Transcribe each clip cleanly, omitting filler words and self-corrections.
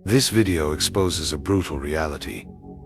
This video exposes a brutal reality.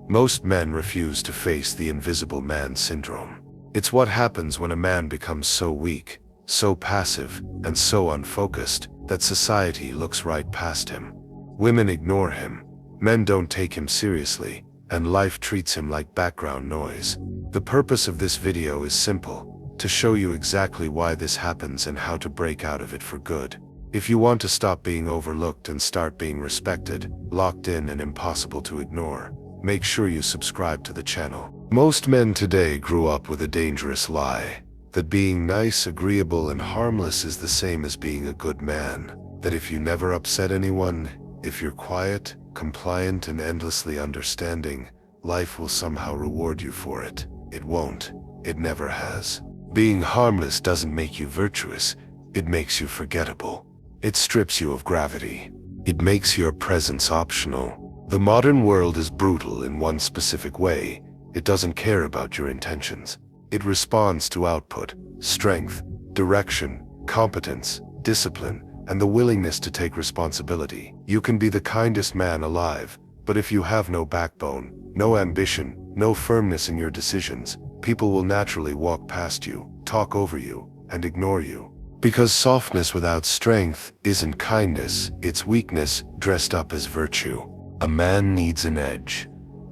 Most men refuse to face the invisible man syndrome. It's what happens when a man becomes so weak, so passive, and so unfocused that society looks right past him. Women ignore him, men don't take him seriously, and life treats him like background noise. The purpose of this video is simple: to show you exactly why this happens and how to break out of it for good. If you want to stop being overlooked and start being respected, locked in, and impossible to ignore, make sure you subscribe to the channel. Most men today grew up with a dangerous lie: that being nice, agreeable, and harmless is the same as being a good man. That if you never upset anyone, if you're quiet, compliant, and endlessly understanding, life will somehow reward you for it. It won't. It never has. Being harmless doesn't make you virtuous. It makes you forgettable. It strips you of gravity. It makes your presence optional. The modern world is brutal in one specific way: it doesn't care about your intentions. It responds to output, strength, direction, competence, discipline, and the willingness to take responsibility. You can be the kindest man alive, but if you have no backbone, no ambition, no firmness in your decisions, people will naturally walk past you, talk over you, and ignore you. Because softness without strength isn't kindness, it's weakness dressed up as virtue. A man needs an edge,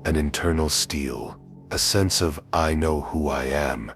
an internal steel, a sense of "I know who I am,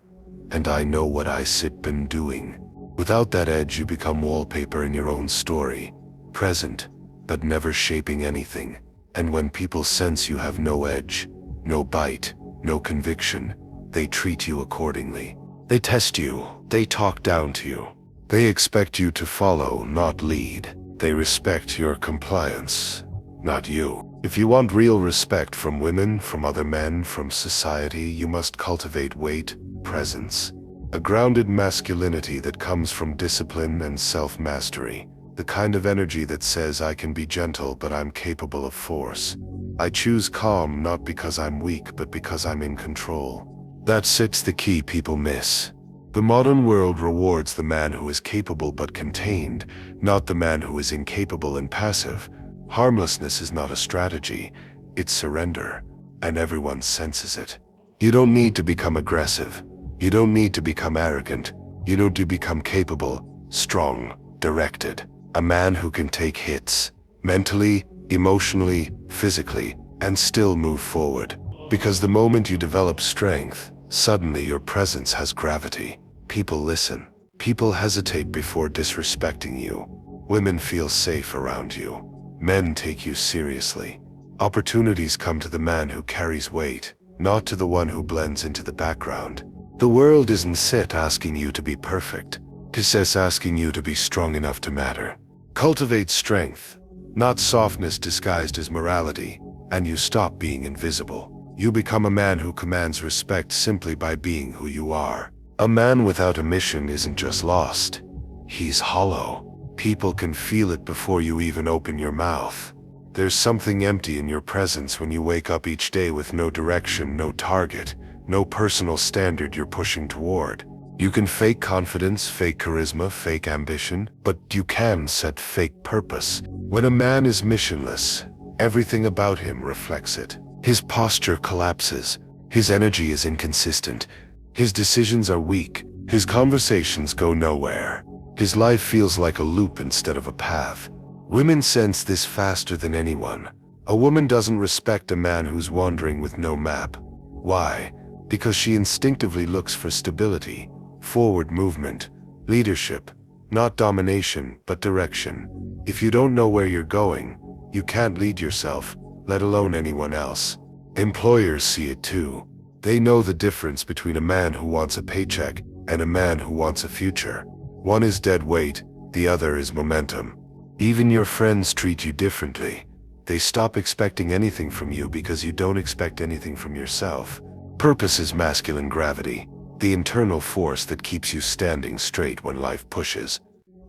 and I know what I been doing." Without that edge, you become wallpaper in your own story, present, but never shaping anything. And when people sense you have no edge, no bite, no conviction, they treat you accordingly. They test you, they talk down to you. They expect you to follow, not lead. They respect your compliance, not you. If you want real respect from women, from other men, from society, you must cultivate weight, presence. A grounded masculinity that comes from discipline and self-mastery. The kind of energy that says, "I can be gentle, but I'm capable of force. I choose calm not because I'm weak, but because I'm in control." That's the key people miss. The modern world rewards the man who is capable but contained, not the man who is incapable and passive. Harmlessness is not a strategy, it's surrender, and everyone senses it. You don't need to become aggressive. You don't need to become arrogant. You need to become capable, strong, directed. A man who can take hits, mentally, emotionally, physically, and still move forward. Because the moment you develop strength, suddenly your presence has gravity. People listen. People hesitate before disrespecting you. Women feel safe around you. Men take you seriously. Opportunities come to the man who carries weight, not to the one who blends into the background. The world isn't asking you to be perfect. It's asking you to be strong enough to matter. Cultivate strength, not softness disguised as morality, and you stop being invisible. You become a man who commands respect simply by being who you are. A man without a mission isn't just lost. He's hollow. People can feel it before you even open your mouth. There's something empty in your presence when you wake up each day with no direction, no target, no personal standard you're pushing toward. You can fake confidence, fake charisma, fake ambition, but you can set fake purpose. When a man is missionless, everything about him reflects it. His posture collapses. His energy is inconsistent. His decisions are weak. His conversations go nowhere. His life feels like a loop instead of a path. Women sense this faster than anyone. A woman doesn't respect a man who's wandering with no map. Why? Because she instinctively looks for stability, forward movement, leadership, not domination, but direction. If you don't know where you're going, you can't lead yourself, let alone anyone else. Employers see it too. They know the difference between a man who wants a paycheck and a man who wants a future. One is dead weight, the other is momentum. Even your friends treat you differently. They stop expecting anything from you because you don't expect anything from yourself. Purpose is masculine gravity, the internal force that keeps you standing straight when life pushes.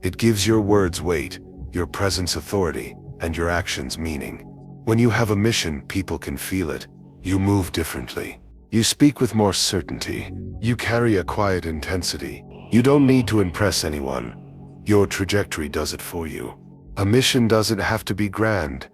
It gives your words weight, your presence authority, and your actions meaning. When you have a mission, people can feel it. You move differently. You speak with more certainty. You carry a quiet intensity. You don't need to impress anyone. Your trajectory does it for you. A mission doesn't have to be grand.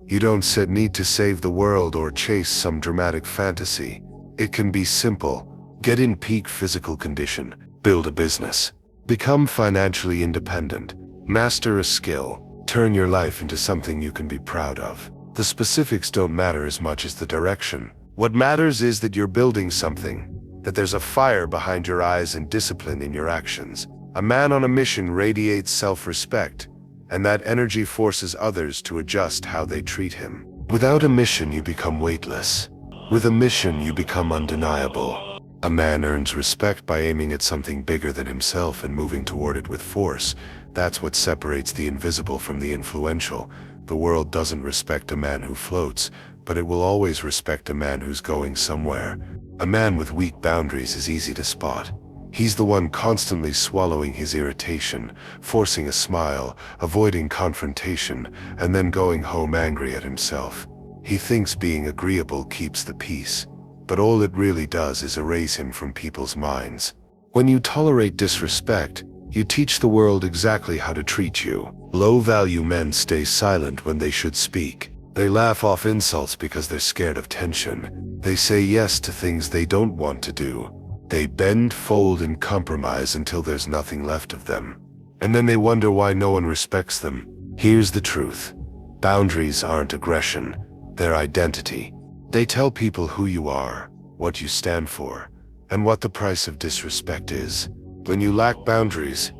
You don't need to save the world or chase some dramatic fantasy. It can be simple. Get in peak physical condition, build a business, become financially independent, master a skill, turn your life into something you can be proud of. The specifics don't matter as much as the direction. What matters is that you're building something, that there's a fire behind your eyes and discipline in your actions. A man on a mission radiates self-respect, and that energy forces others to adjust how they treat him. Without a mission, you become weightless. With a mission, you become undeniable. A man earns respect by aiming at something bigger than himself and moving toward it with force. That's what separates the invisible from the influential. The world doesn't respect a man who floats, but it will always respect a man who's going somewhere. A man with weak boundaries is easy to spot. He's the one constantly swallowing his irritation, forcing a smile, avoiding confrontation, and then going home angry at himself. He thinks being agreeable keeps the peace, but all it really does is erase him from people's minds. When you tolerate disrespect, you teach the world exactly how to treat you. Low-value men stay silent when they should speak. They laugh off insults because they're scared of tension. They say yes to things they don't want to do. They bend, fold, and compromise until there's nothing left of them. And then they wonder why no one respects them. Here's the truth. Boundaries aren't aggression. They're identity. They tell people who you are, what you stand for, and what the price of disrespect is. When you lack boundaries,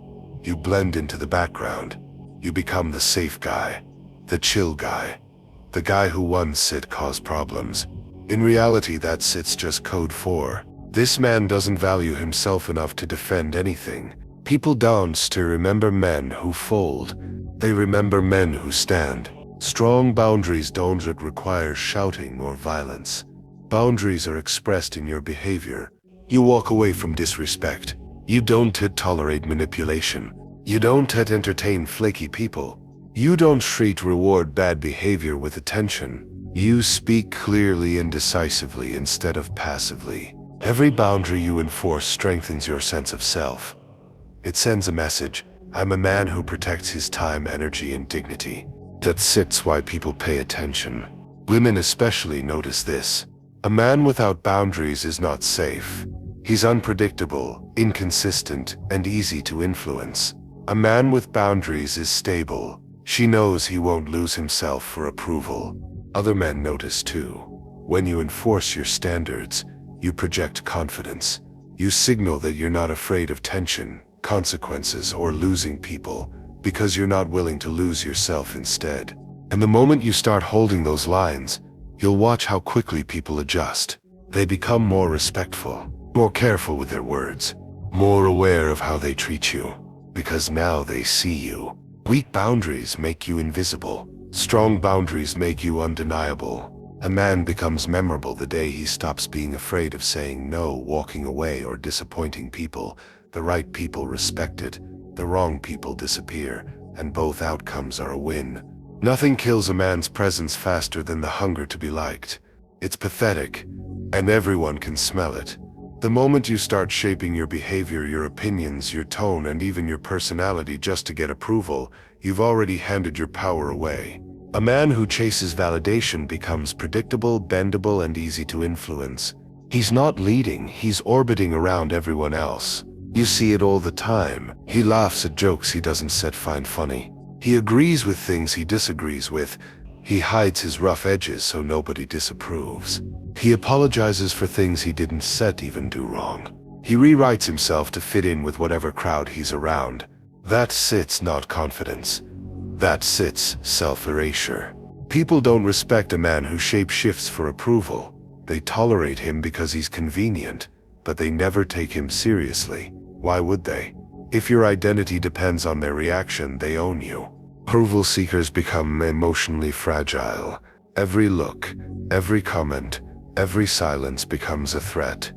you blend into the background. You become the safe guy, the chill guy, the guy who once said caused problems. In reality, that sit's just code for this man doesn't value himself enough to defend anything. People don't remember men who fold. They remember men who stand. Strong boundaries don't require shouting or violence. Boundaries are expressed in your behavior. You walk away from disrespect. You don't tolerate manipulation. You don't entertain flaky people. You don't reward bad behavior with attention. You speak clearly and decisively instead of passively. Every boundary you enforce strengthens your sense of self. It sends a message: I'm a man who protects his time, energy, and dignity. That's why people pay attention. Women especially notice this. A man without boundaries is not safe. He's unpredictable, inconsistent, and easy to influence. A man with boundaries is stable. She knows he won't lose himself for approval. Other men notice too. When you enforce your standards, you project confidence. You signal that you're not afraid of tension, consequences, or losing people, because you're not willing to lose yourself instead. And the moment you start holding those lines, you'll watch how quickly people adjust. They become more respectful, more careful with their words, more aware of how they treat you, because now they see you. Weak boundaries make you invisible. Strong boundaries make you undeniable. A man becomes memorable the day he stops being afraid of saying no, walking away, or disappointing people. The right people respect it, the wrong people disappear, and both outcomes are a win. Nothing kills a man's presence faster than the hunger to be liked. It's pathetic, and everyone can smell it. The moment you start shaping your behavior, your opinions, your tone, and even your personality just to get approval, you've already handed your power away. A man who chases validation becomes predictable, bendable, and easy to influence. He's not leading, he's orbiting around everyone else. You see it all the time. He laughs at jokes he doesn't find funny. He agrees with things he disagrees with. He hides his rough edges so nobody disapproves. He apologizes for things he didn't even do wrong. He rewrites himself to fit in with whatever crowd he's around. That's not confidence. That's self-erasure. People don't respect a man who shape-shifts for approval. They tolerate him because he's convenient, but they never take him seriously. Why would they? If your identity depends on their reaction, they own you. Approval seekers become emotionally fragile. Every look, every comment, every silence becomes a threat.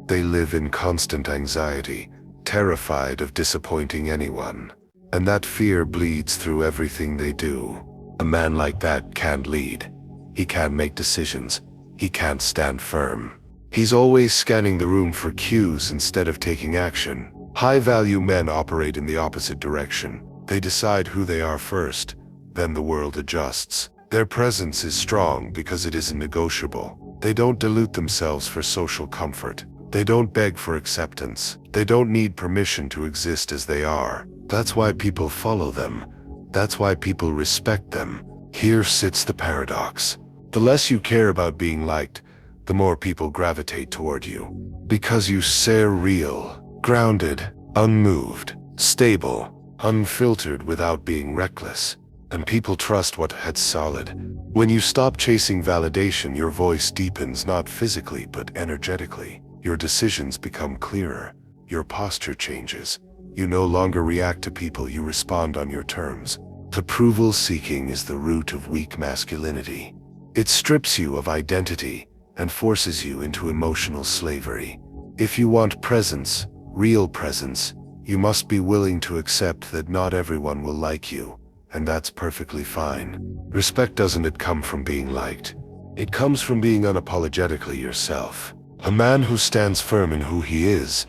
They live in constant anxiety, terrified of disappointing anyone. And that fear bleeds through everything they do. A man like that can't lead. He can't make decisions. He can't stand firm. He's always scanning the room for cues instead of taking action. High-value men operate in the opposite direction. They decide who they are first, then the world adjusts. Their presence is strong because it isn't negotiable. They don't dilute themselves for social comfort. They don't beg for acceptance. They don't need permission to exist as they are. That's why people follow them. That's why people respect them. Here sits the paradox. The less you care about being liked, the more people gravitate toward you. Because you say real, grounded, unmoved, stable, unfiltered without being reckless. And people trust what had solid. When you stop chasing validation, your voice deepens not physically but energetically. Your decisions become clearer. Your posture changes. You no longer react to people, you respond on your terms. Approval seeking is the root of weak masculinity. It strips you of identity and forces you into emotional slavery. If you want presence, real presence, you must be willing to accept that not everyone will like you. And that's perfectly fine. Respect doesn't come from being liked. It comes from being unapologetically yourself. A man who stands firm in who he is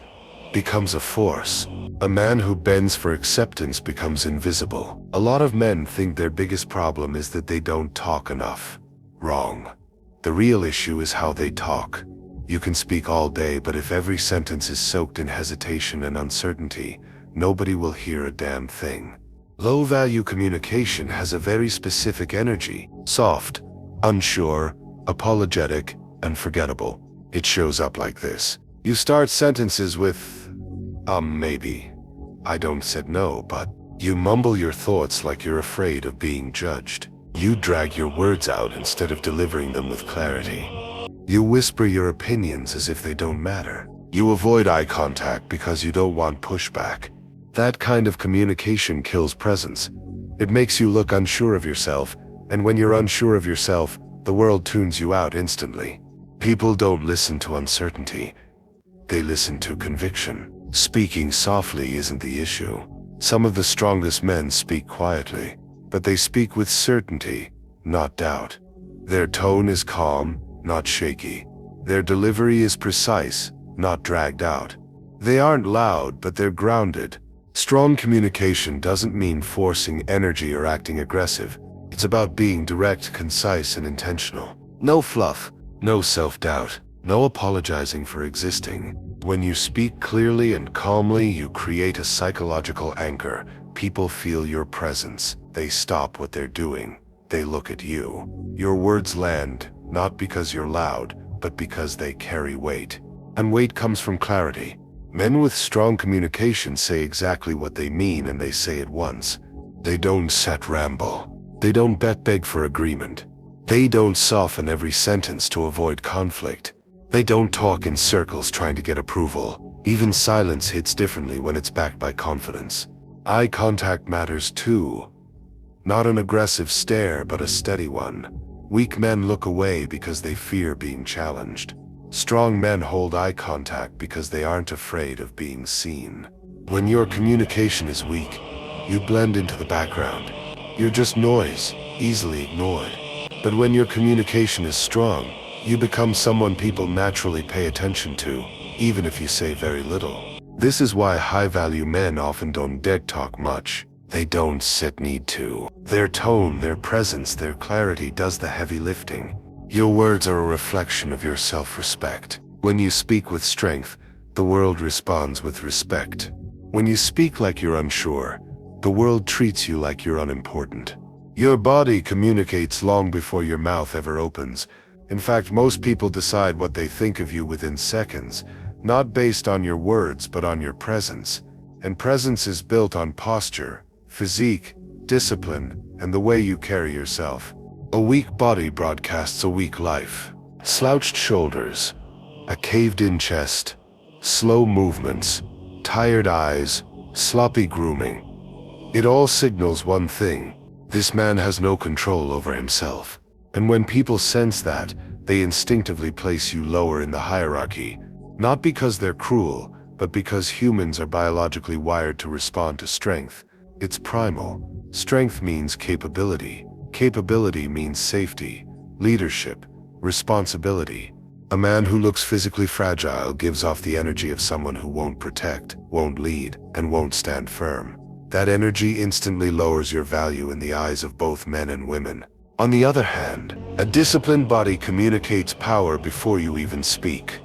becomes a force. A man who bends for acceptance becomes invisible. A lot of men think their biggest problem is that they don't talk enough. Wrong. The real issue is how they talk. You can speak all day, but if every sentence is soaked in hesitation and uncertainty, nobody will hear a damn thing. Low-value communication has a very specific energy: soft, unsure, apologetic, and forgettable. It shows up like this. You start sentences with, maybe. I don't said no, but. You mumble your thoughts like you're afraid of being judged. You drag your words out instead of delivering them with clarity. You whisper your opinions as if they don't matter. You avoid eye contact because you don't want pushback. That kind of communication kills presence. It makes you look unsure of yourself, and when you're unsure of yourself, the world tunes you out instantly. People don't listen to uncertainty. They listen to conviction. Speaking softly isn't the issue. Some of the strongest men speak quietly, but they speak with certainty, not doubt. Their tone is calm, not shaky. Their delivery is precise, not dragged out. They aren't loud, but they're grounded. Strong communication doesn't mean forcing energy or acting aggressive. It's about being direct, concise, and intentional. No fluff, no self-doubt, no apologizing for existing. When you speak clearly and calmly, you create a psychological anchor. People feel your presence. They stop what they're doing. They look at you. Your words land, not because you're loud, but because they carry weight. And weight comes from clarity. Men with strong communication say exactly what they mean, and they say it once. They don't set ramble. They don't beg for agreement. They don't soften every sentence to avoid conflict. They don't talk in circles trying to get approval. Even silence hits differently when it's backed by confidence. Eye contact matters too. Not an aggressive stare, but a steady one. Weak men look away because they fear being challenged. Strong men hold eye contact because they aren't afraid of being seen. When your communication is weak, you blend into the background. You're just noise, easily ignored. But when your communication is strong, you become someone people naturally pay attention to, even if you say very little. This is why high-value men often don't talk much. They don't need to. Their tone, their presence, their clarity does the heavy lifting. Your words are a reflection of your self-respect. When you speak with strength, the world responds with respect. When you speak like you're unsure, the world treats you like you're unimportant. Your body communicates long before your mouth ever opens. In fact, most people decide what they think of you within seconds, not based on your words but on your presence. And presence is built on posture, physique, discipline, and the way you carry yourself. A weak body broadcasts a weak life. Slouched shoulders, a caved-in chest, slow movements, tired eyes, sloppy grooming. It all signals one thing: this man has no control over himself. And when people sense that, they instinctively place you lower in the hierarchy, not because they're cruel, but because humans are biologically wired to respond to strength. It's primal. Strength means capability. Capability means safety, leadership, responsibility. A man who looks physically fragile gives off the energy of someone who won't protect, won't lead, and won't stand firm. That energy instantly lowers your value in the eyes of both men and women. On the other hand, a disciplined body communicates power before you even speak.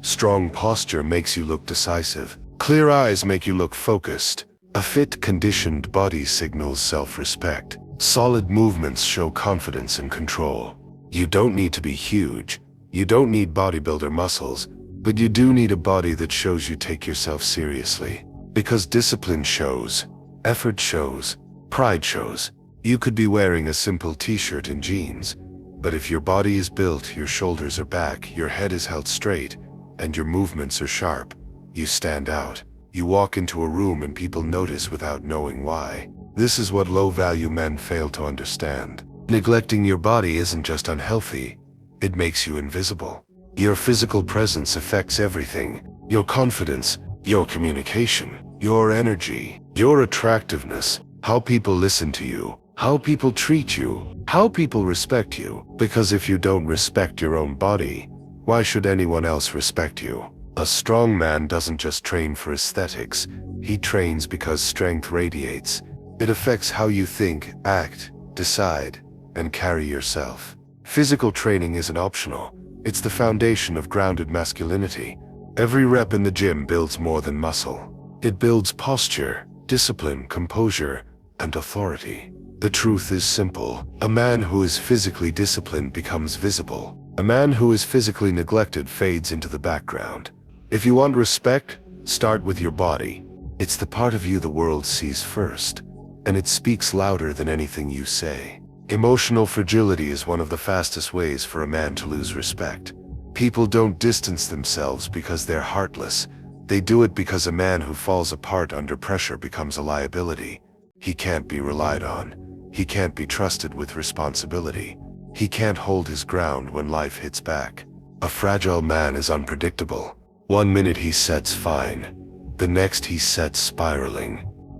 Strong posture makes you look decisive. Clear eyes make you look focused. A fit, conditioned body signals self-respect. Solid movements show confidence and control. You don't need to be huge. You don't need bodybuilder muscles, but you do need a body that shows you take yourself seriously. Because discipline shows, effort shows, pride shows. You could be wearing a simple t-shirt and jeans, but if your body is built, your shoulders are back, your head is held straight, and your movements are sharp, you stand out. You walk into a room and people notice without knowing why. This is what low-value men fail to understand. Neglecting your body isn't just unhealthy, it makes you invisible. Your physical presence affects everything. Your confidence, your communication, your energy, your attractiveness, how people listen to you, how people treat you, how people respect you. Because if you don't respect your own body, why should anyone else respect you? A strong man doesn't just train for aesthetics, he trains because strength radiates. It affects how you think, act, decide, and carry yourself. Physical training isn't optional, it's the foundation of grounded masculinity. Every rep in the gym builds more than muscle. It builds posture, discipline, composure, and authority. The truth is simple. A man who is physically disciplined becomes visible. A man who is physically neglected fades into the background. If you want respect, start with your body. It's the part of you the world sees first, and it speaks louder than anything you say. Emotional fragility is one of the fastest ways for a man to lose respect. People don't distance themselves because they're heartless. They do it because a man who falls apart under pressure becomes a liability. He can't be relied on. He can't be trusted with responsibility. He can't hold his ground when life hits back. A fragile man is unpredictable. One minute he sets fine, the next he sets spiraling.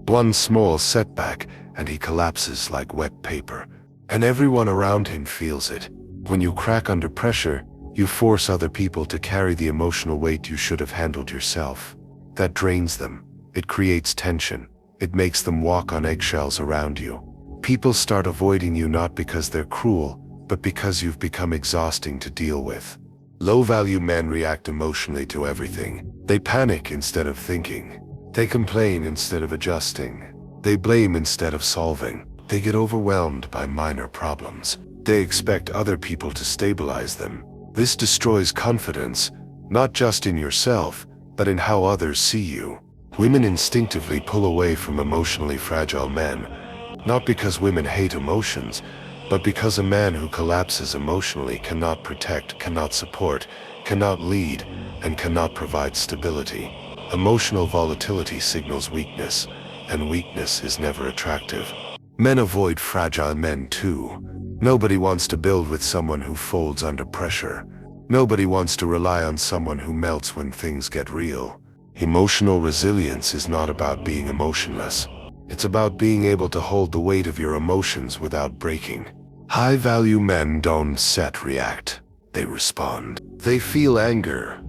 One small setback and he collapses like wet paper, and everyone around him feels it. When you crack under pressure, you force other people to carry the emotional weight you should have handled yourself. That drains them. It creates tension. It makes them walk on eggshells around you. People start avoiding you not because they're cruel, but because you've become exhausting to deal with. Low-value men react emotionally to everything. They panic instead of thinking. They complain instead of adjusting. They blame instead of solving. They get overwhelmed by minor problems. They expect other people to stabilize them. This destroys confidence, not just in yourself, but in how others see you. Women instinctively pull away from emotionally fragile men, not because women hate emotions, but because a man who collapses emotionally cannot protect, cannot support, cannot lead, and cannot provide stability. Emotional volatility signals weakness, and weakness is never attractive. Men avoid fragile men too. Nobody wants to build with someone who folds under pressure. Nobody wants to rely on someone who melts when things get real. Emotional resilience is not about being emotionless. It's about being able to hold the weight of your emotions without breaking. High-value men don't react. They respond. They feel anger,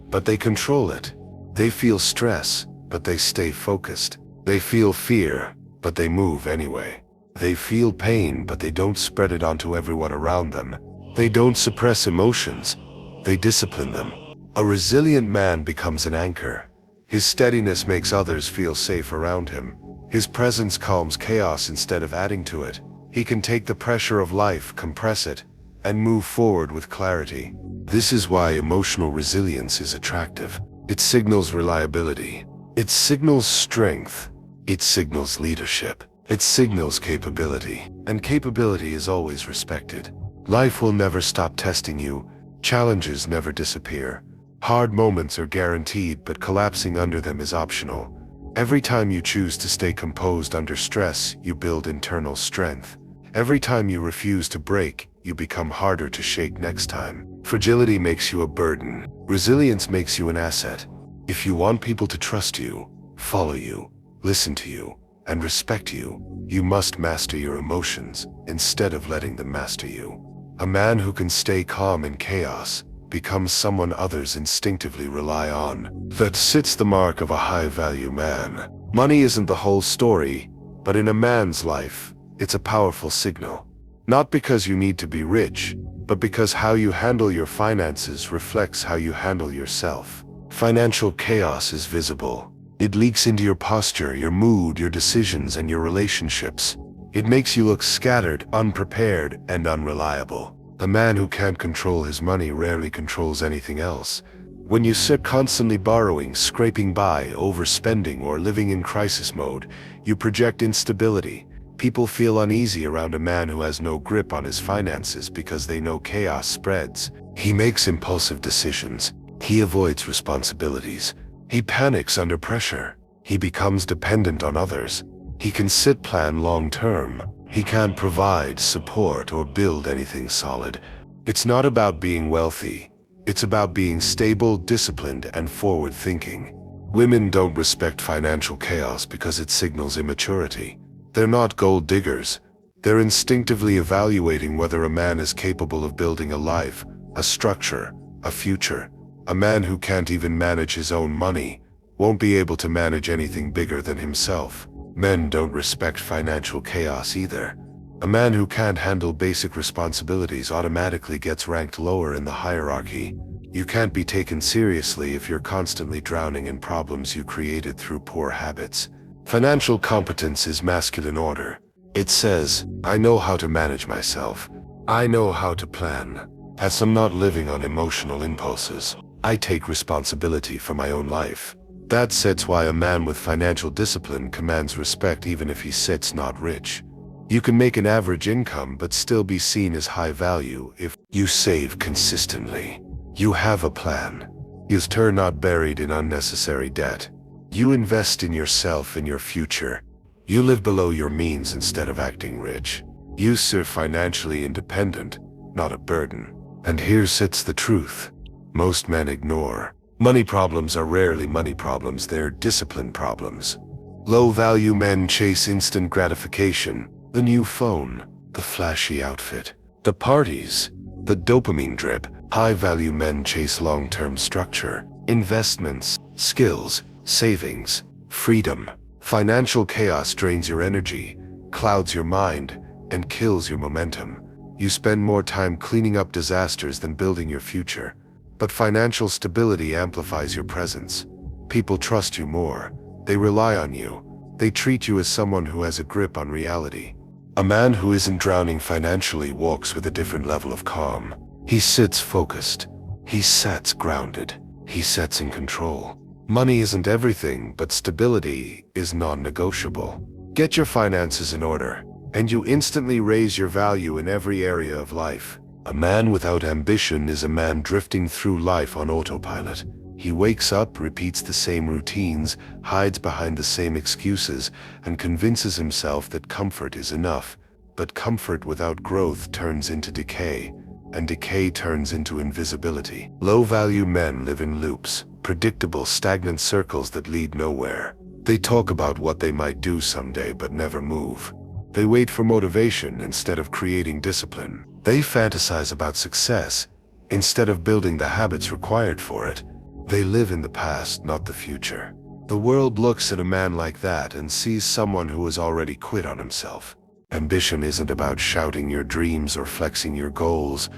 but they control it. They feel stress, but they stay focused. They feel fear, but they move anyway. They feel pain, but they don't spread it onto everyone around them. They don't suppress emotions. They discipline them. A resilient man becomes an anchor. His steadiness makes others feel safe around him. His presence calms chaos instead of adding to it. He can take the pressure of life, compress it, and move forward with clarity. This is why emotional resilience is attractive. It signals reliability. It signals strength. It signals leadership. It signals capability. And capability is always respected. Life will never stop testing you. Challenges never disappear. Hard moments are guaranteed, but collapsing under them is optional. Every time you choose to stay composed under stress, you build internal strength. Every time you refuse to break, you become harder to shake next time. Fragility makes you a burden. Resilience makes you an asset. If you want people to trust you, follow you, listen to you, and respect you, you must master your emotions instead of letting them master you. A man who can stay calm in chaos becomes someone others instinctively rely on. That sits the mark of a high-value man. Money isn't the whole story, but in a man's life, it's a powerful signal. Not because you need to be rich, but because how you handle your finances reflects how you handle yourself. Financial chaos is visible. It leaks into your posture, your mood, your decisions, and your relationships. It makes you look scattered, unprepared, and unreliable. A man who can't control his money rarely controls anything else. When you sit constantly borrowing, scraping by, overspending, or living in crisis mode, you project instability. People feel uneasy around a man who has no grip on his finances because they know chaos spreads. He makes impulsive decisions. He avoids responsibilities. He panics under pressure. He becomes dependent on others. He can plan long term. He can't provide, support, or build anything solid. It's not about being wealthy. It's about being stable, disciplined, and forward-thinking. Women don't respect financial chaos because it signals immaturity. They're not gold diggers. They're instinctively evaluating whether a man is capable of building a life, a structure, a future. A man who can't even manage his own money won't be able to manage anything bigger than himself. Men don't respect financial chaos either. A man who can't handle basic responsibilities automatically gets ranked lower in the hierarchy. You can't be taken seriously if you're constantly drowning in problems you created through poor habits. Financial competence is masculine order. It says, I know how to manage myself. I know how to plan. As I'm not living on emotional impulses, I take responsibility for my own life. That's why a man with financial discipline commands respect even if he sits not rich. You can make an average income but still be seen as high value if you save consistently. You have a plan. You're not buried in unnecessary debt. You invest in yourself and your future. You live below your means instead of acting rich. You're financially independent, not a burden. And here sits the truth. Most men ignore. Money problems are rarely money problems, they're discipline problems. Low-value men chase instant gratification, the new phone, the flashy outfit, the parties, the dopamine drip. High-value men chase long-term structure, investments, skills, savings, freedom. Financial chaos drains your energy, clouds your mind, and kills your momentum. You spend more time cleaning up disasters than building your future. But financial stability amplifies your presence. People trust you more. They rely on you. They treat you as someone who has a grip on reality. A man who isn't drowning financially walks with a different level of calm. He sits focused. He sits grounded. He sits in control. Money isn't everything, but stability is non-negotiable. Get your finances in order, and you instantly raise your value in every area of life. A man without ambition is a man drifting through life on autopilot. He wakes up, repeats the same routines, hides behind the same excuses, and convinces himself that comfort is enough. But comfort without growth turns into decay, and decay turns into invisibility. Low-value men live in loops, predictable, stagnant circles that lead nowhere. They talk about what they might do someday but never move. They wait for motivation instead of creating discipline. They fantasize about success instead of building the habits required for it. They live in the past, not the future. The world looks at a man like that and sees someone who has already quit on himself. Ambition isn't about shouting your dreams or flexing your goals.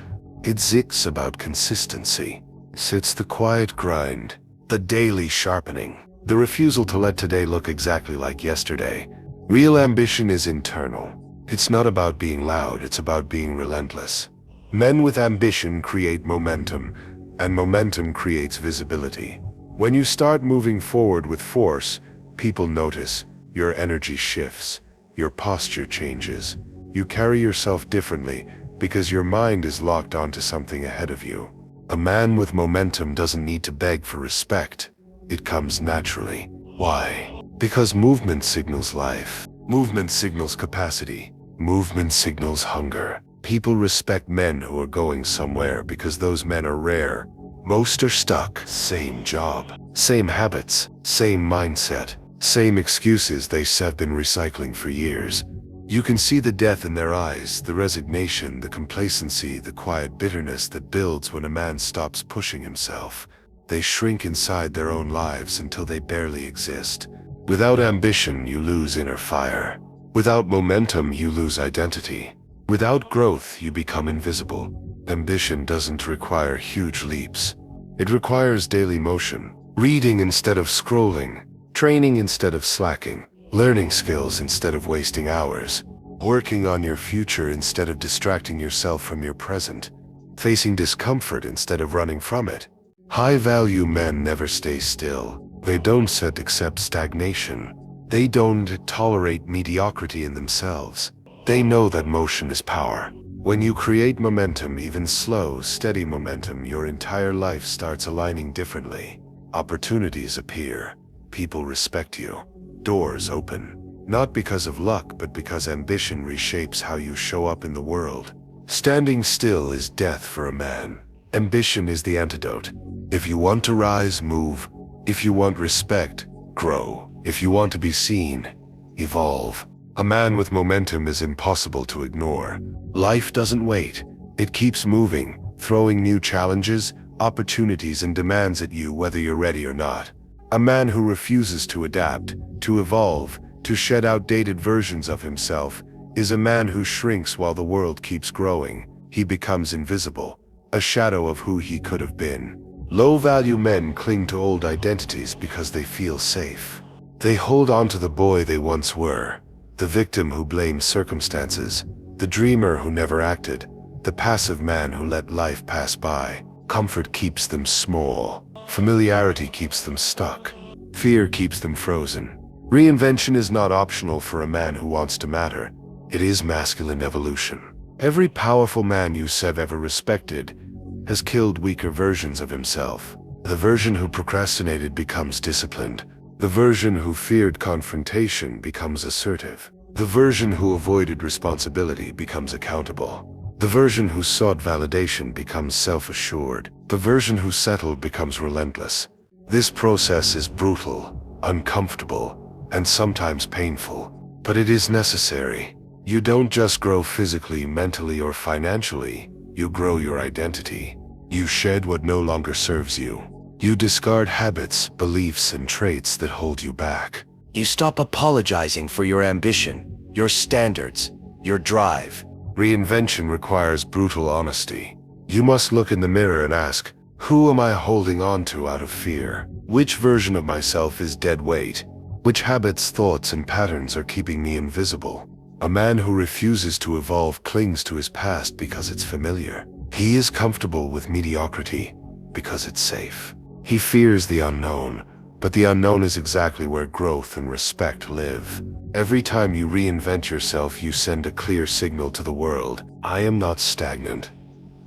It's about consistency. It's the quiet grind, the daily sharpening, the refusal to let today look exactly like yesterday. Real ambition is internal. It's not about being loud, it's about being relentless. Men with ambition create momentum, and momentum creates visibility. When you start moving forward with force, people notice. Your energy shifts, your posture changes. You carry yourself differently because your mind is locked onto something ahead of you. A man with momentum doesn't need to beg for respect. It comes naturally. Why? Because movement signals life. Movement signals capacity. Movement signals hunger. People respect men who are going somewhere because those men are rare. Most are stuck. Same job, same habits, same mindset, same excuses they've been recycling for years. You can see the death in their eyes, the resignation, the complacency, the quiet bitterness that builds when a man stops pushing himself. They shrink inside their own lives until they barely exist. Without ambition, you lose inner fire. Without momentum, you lose identity. Without growth, you become invisible. Ambition doesn't require huge leaps. It requires daily motion, reading instead of scrolling, training instead of slacking, learning skills instead of wasting hours, working on your future instead of distracting yourself from your present, facing discomfort instead of running from it. High-value men never stay still. They don't accept stagnation. They don't tolerate mediocrity in themselves. They know that motion is power. When you create momentum, even slow, steady momentum, your entire life starts aligning differently. Opportunities appear. People respect you. Doors open. Not because of luck, but because ambition reshapes how you show up in the world. Standing still is death for a man. Ambition is the antidote. If you want to rise, move. If you want respect, grow. If you want to be seen, evolve. A man with momentum is impossible to ignore. Life doesn't wait. It keeps moving, throwing new challenges, opportunities, and demands at you whether you're ready or not. A man who refuses to adapt, to evolve, to shed outdated versions of himself, is a man who shrinks while the world keeps growing. He becomes invisible, a shadow of who he could have been. Low-value men cling to old identities because they feel safe. They hold on to the boy they once were, the victim who blames circumstances, the dreamer who never acted, the passive man who let life pass by. Comfort keeps them small. Familiarity keeps them stuck. Fear keeps them frozen. Reinvention is not optional for a man who wants to matter. It is masculine evolution. Every powerful man you have ever respected has killed weaker versions of himself. The version who procrastinated becomes disciplined. The version who feared confrontation becomes assertive. The version who avoided responsibility becomes accountable. The version who sought validation becomes self-assured. The version who settled becomes relentless. This process is brutal, uncomfortable, and sometimes painful, but it is necessary. You don't just grow physically, mentally, or financially. You grow your identity. You shed what no longer serves you. You discard habits, beliefs, and traits that hold you back. You stop apologizing for your ambition, your standards, your drive. Reinvention requires brutal honesty. You must look in the mirror and ask, who am I holding on to out of fear? Which version of myself is dead weight? Which habits, thoughts, and patterns are keeping me invisible? A man who refuses to evolve clings to his past because it's familiar. He is comfortable with mediocrity because it's safe. He fears the unknown, but the unknown is exactly where growth and respect live. Every time you reinvent yourself, you send a clear signal to the world. I am not stagnant.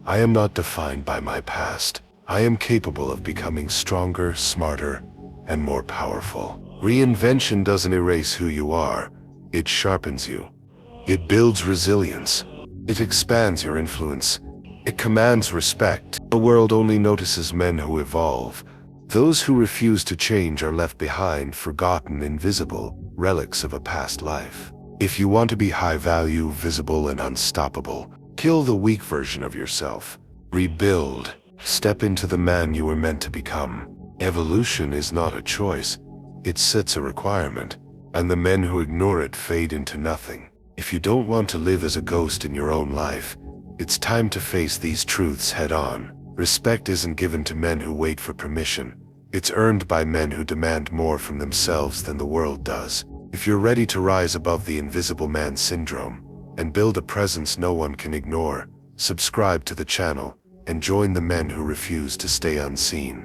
I am not defined by my past. I am capable of becoming stronger, smarter, and more powerful. Reinvention doesn't erase who you are. It sharpens you. It builds resilience. It expands your influence. It commands respect. The world only notices men who evolve. Those who refuse to change are left behind, forgotten, invisible, relics of a past life. If you want to be high value, visible, and unstoppable, kill the weak version of yourself. Rebuild. Step into the man you were meant to become. Evolution is not a choice. It sets a requirement, and the men who ignore it fade into nothing. If you don't want to live as a ghost in your own life, it's time to face these truths head on. Respect isn't given to men who wait for permission. It's earned by men who demand more from themselves than the world does. If you're ready to rise above the invisible man syndrome and build a presence no one can ignore, subscribe to the channel and join the men who refuse to stay unseen.